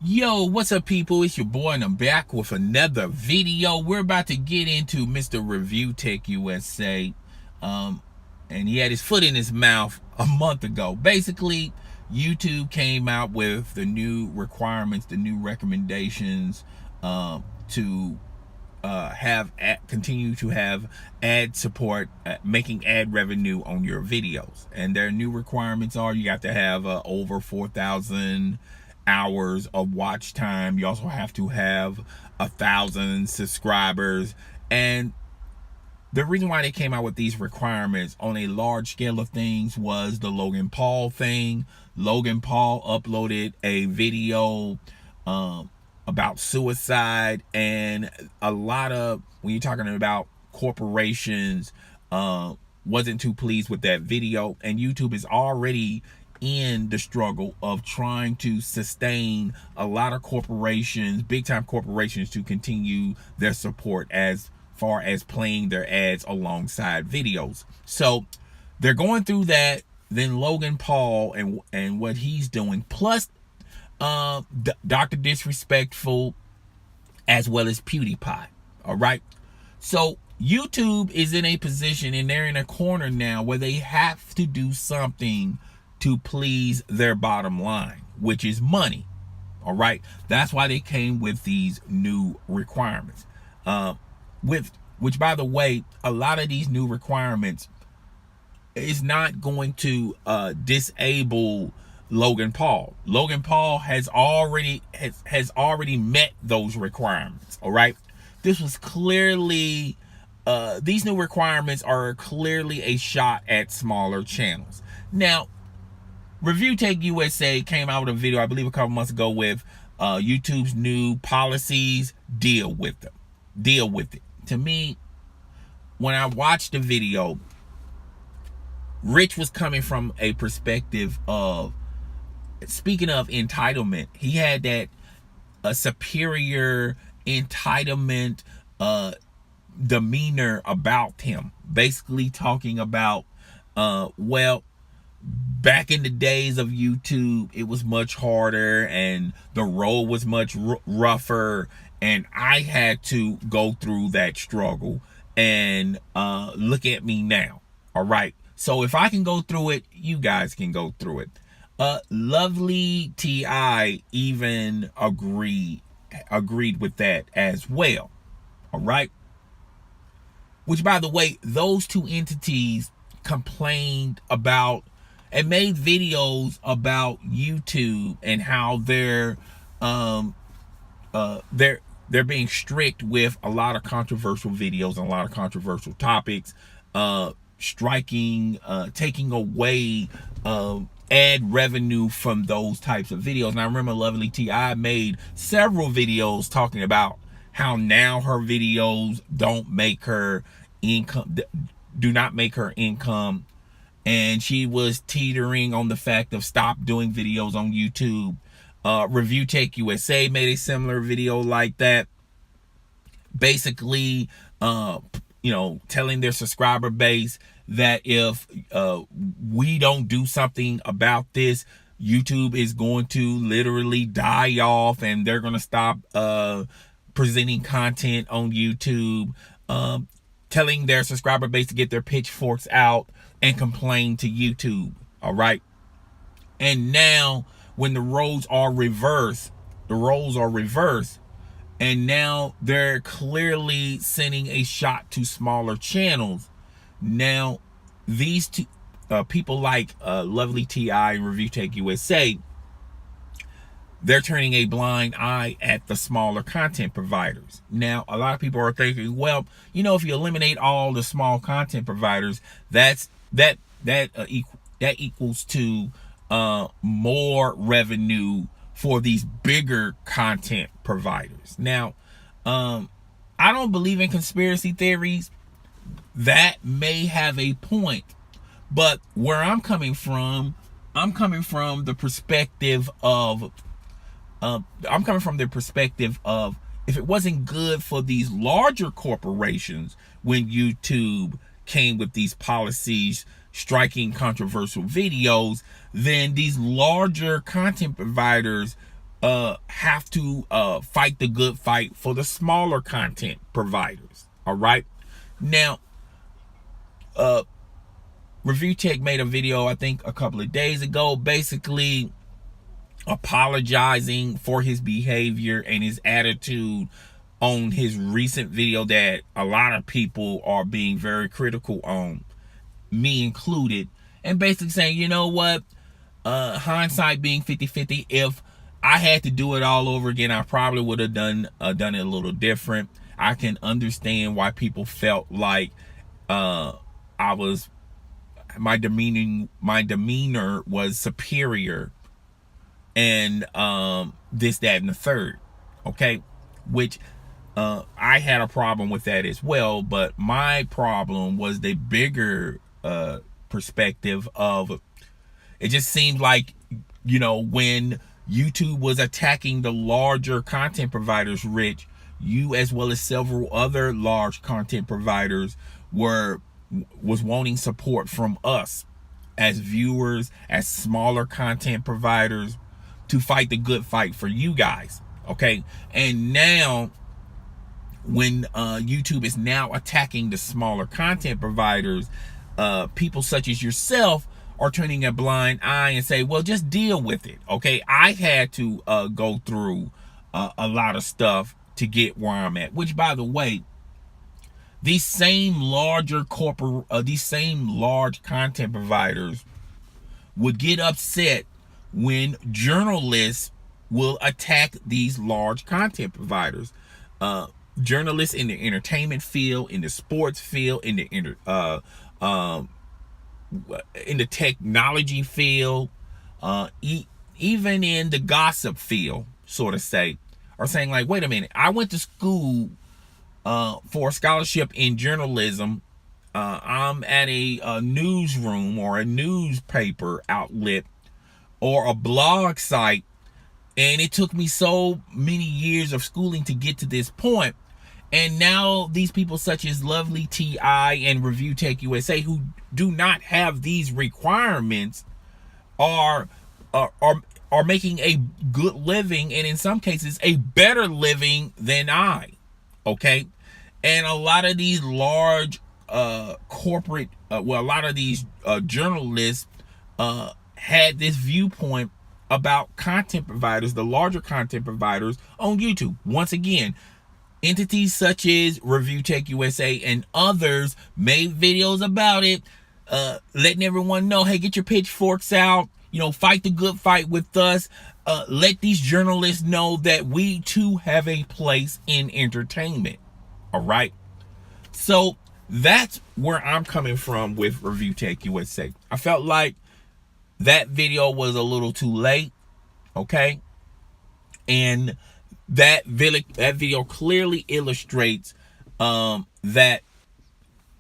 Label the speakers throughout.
Speaker 1: Yo, what's up, people? It's your boy, and I'm back with another video. We're about to get into Mr. Review Tech USA. And he had his foot in his mouth a month ago. Basically, YouTube came out with the new requirements, the new recommendations to continue to have ad support, making ad revenue on your videos. And their new requirements are you got to have over 4,000 hours of watch time. You also have to have 1,000 subscribers. And the reason why they came out with these requirements on a large scale of things was the Logan Paul thing. Logan Paul uploaded a video about suicide, and a lot of, when you're talking about corporations, wasn't too pleased with that video, and YouTube is already in the struggle of trying to sustain a lot of corporations, big time corporations, to continue their support as far as playing their ads alongside videos. So they're going through that. Then Logan Paul and what he's doing, plus Dr. Disrespectful, as well as PewDiePie. All right. So YouTube is in a position, and they're in a corner now where they have to do something to please their bottom line, which is money. All right. That's why they came with these new requirements. Which, by the way, a lot of these new requirements is not going to disable Logan Paul. Logan Paul has already met those requirements. All right. This was clearly these new requirements are clearly a shot at smaller channels. Now, Review Tech USA came out with a video, I believe, a couple months ago with YouTube's new policies. Deal with them. Deal with it. To me, when I watched the video, Rich was coming from a perspective of, speaking of entitlement, he had that superior entitlement demeanor about him, basically talking about, well, back in the days of YouTube, it was much harder and the road was much rougher, and I had to go through that struggle, and look at me now. All right. So if I can go through it, you guys can go through it. Lovely Ti even agreed with that as well. All right. Which, by the way, those two entities complained about and made videos about YouTube and how they're being strict with a lot of controversial videos and a lot of controversial topics, striking, taking away ad revenue from those types of videos. And I remember Lovely Ti made several videos talking about how now her videos don't make her income, do not make her income, and she was teetering on the fact of stop doing videos on YouTube. Review Tech USA made a similar video like that, basically telling their subscriber base that if we don't do something about this, YouTube is going to literally die off, and they're going to stop presenting content on YouTube, telling their subscriber base to get their pitchforks out and complain to YouTube. All right. And now when the roles are reversed, and now they're clearly sending a shot to smaller channels. Now, these two people like Lovely Ti and Review Tech USA, they're turning a blind eye at the smaller content providers. Now, a lot of people are thinking, well, if you eliminate all the small content providers, that equals to more revenue for these bigger content providers. Now, I don't believe in conspiracy theories. That may have a point, but where I'm coming from the perspective of if it wasn't good for these larger corporations when YouTube came with these policies striking controversial videos, then these larger content providers have to fight the good fight for the smaller content providers. All right. Now, Review Tech made a video, I think a couple of days ago, basically apologizing for his behavior and his attitude on his recent video that a lot of people are being very critical on, me included, and basically saying, you know what, hindsight being 50-50, if I had to do it all over again, I probably would have done it a little different. I can understand why people felt like my demeanor was superior, and this, that, and the third. Okay, which I had a problem with that as well, but my problem was the bigger perspective of, it just seemed like, you know, when YouTube was attacking the larger content providers, Rich, you as well as several other large content providers was wanting support from us as viewers, as smaller content providers, to fight the good fight for you guys. Okay, and now when YouTube is now attacking the smaller content providers, people such as yourself are turning a blind eye and say, well, just deal with it. Okay, I had to go through a lot of stuff to get where I'm at, which, by the way, these same large content providers would get upset when journalists will attack these large content providers. Journalists in the entertainment field, in the sports field, in the technology field, even in the gossip field, sort of say, are saying like, wait a minute, I went to school for a scholarship in journalism. I'm at a newsroom or a newspaper outlet or a blog site, and it took me so many years of schooling to get to this point. And now these people such as Lovely Tea and ReviewTechUSA, who do not have these requirements, are making a good living, and in some cases a better living than I. Okay, and a lot of these large corporate, a lot of these journalists had this viewpoint about content providers, the larger content providers on YouTube. Once again, entities such as ReviewTechUSA and others made videos about it, letting everyone know, hey, get your pitchforks out, you know, fight the good fight with us. Let these journalists know that we too have a place in entertainment. All right. So that's where I'm coming from with ReviewTechUSA. I felt like that video was a little too late. Okay. And that video clearly illustrates that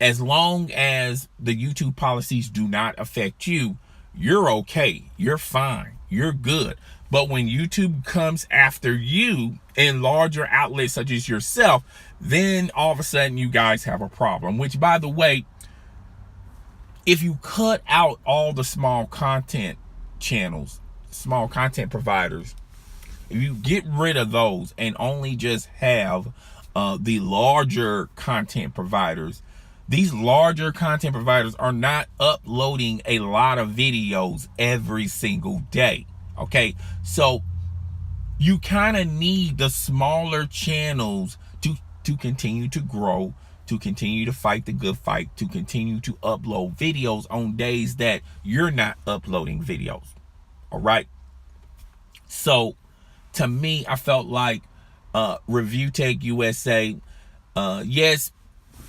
Speaker 1: as long as the YouTube policies do not affect you, you're okay. You're fine. You're good. But when YouTube comes after you in larger outlets such as yourself, then all of a sudden you guys have a problem. Which, by the way, if you cut out all the small content channels, small content providers, if you get rid of those and only just have the larger content providers, these larger content providers are not uploading a lot of videos every single day. Okay, so you kind of need the smaller channels to continue to grow, to continue to fight the good fight, to continue to upload videos on days that you're not uploading videos. All right. So to me, I felt like ReviewTechUSA, yes,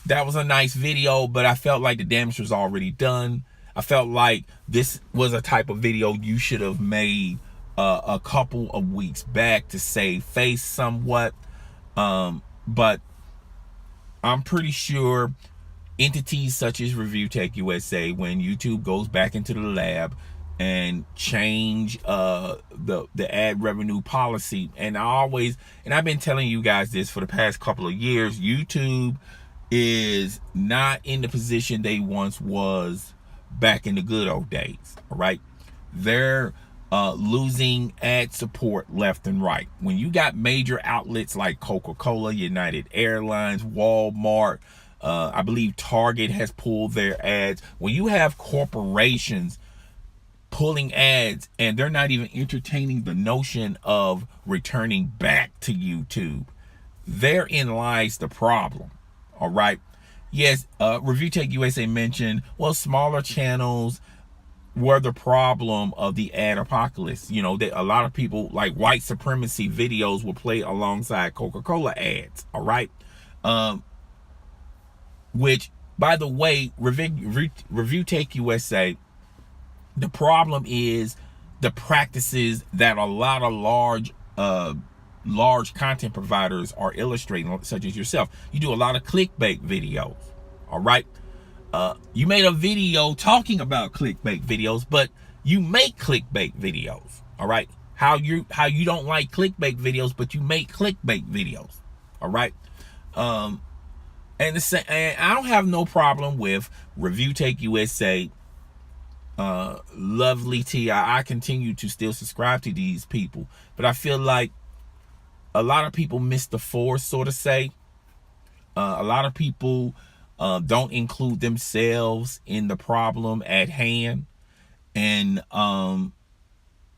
Speaker 1: that was a nice video, but I felt like the damage was already done. I felt like this was a type of video you should have made a couple of weeks back to save face somewhat. But I'm pretty sure entities such as ReviewTechUSA, when YouTube goes back into the lab and change the ad revenue policy, and I've been telling you guys this for the past couple of years, YouTube is not in the position they once was back in the good old days. All right, they're losing ad support left and right. When you got major outlets like Coca-Cola, United Airlines, Walmart, I believe Target has pulled their ads. When you have corporations pulling ads and they're not even entertaining the notion of returning back to YouTube, therein lies the problem. All right. Yes, ReviewTechUSA mentioned, well, smaller channels were the problem of the ad apocalypse. You know, that a lot of people, like white supremacy videos, will play alongside Coca-Cola ads. All right. Which, by the way, ReviewTechUSA, the problem is the practices that a lot of large content providers are illustrating, such as yourself. You do a lot of clickbait videos. All right. You made a video talking about clickbait videos, but you make clickbait videos. All right. How you don't like clickbait videos, but you make clickbait videos. All right. And I don't have no problem with ReviewTechUSA, lovely Tea. I continue to still subscribe to these people, but I feel like a lot of people miss the force, so to say. A lot of people don't include themselves in the problem at hand. And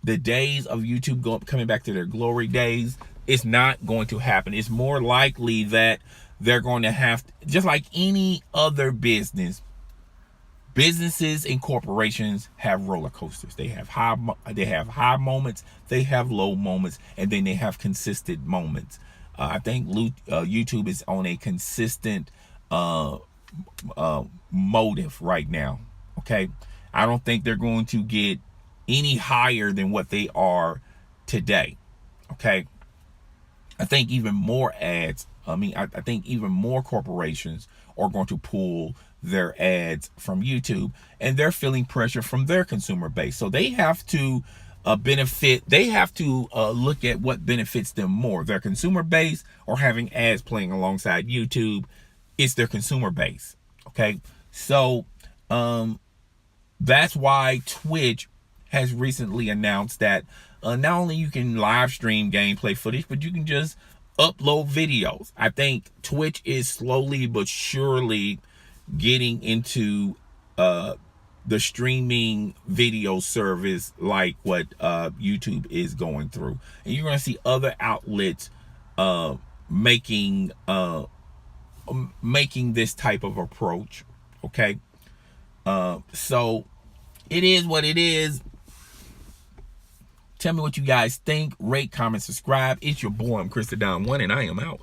Speaker 1: the days of YouTube coming back to their glory days, it's not going to happen. It's more likely that they're going to have, just like any other businesses and corporations have roller coasters. They have high moments, they have low moments, and then they have consistent moments. I think YouTube is on a consistent motive right now. Okay, I don't think they're going to get any higher than what they are today. Okay, I think even more ads. I think even more corporations are going to pull their ads from YouTube, and they're feeling pressure from their consumer base. So they have to benefit. They have to look at what benefits them more, their consumer base or having ads playing alongside YouTube. It's their consumer base. Okay, so that's why Twitch has recently announced that not only you can live stream gameplay footage, but you can just upload videos. I think Twitch is slowly but surely getting into the streaming video service like what YouTube is going through, and you're going to see other outlets making this type of approach. Okay, so it is what it is. Tell me what you guys think. Rate, comment, subscribe. It's your boy, I'm Chris the Don One, and I am out.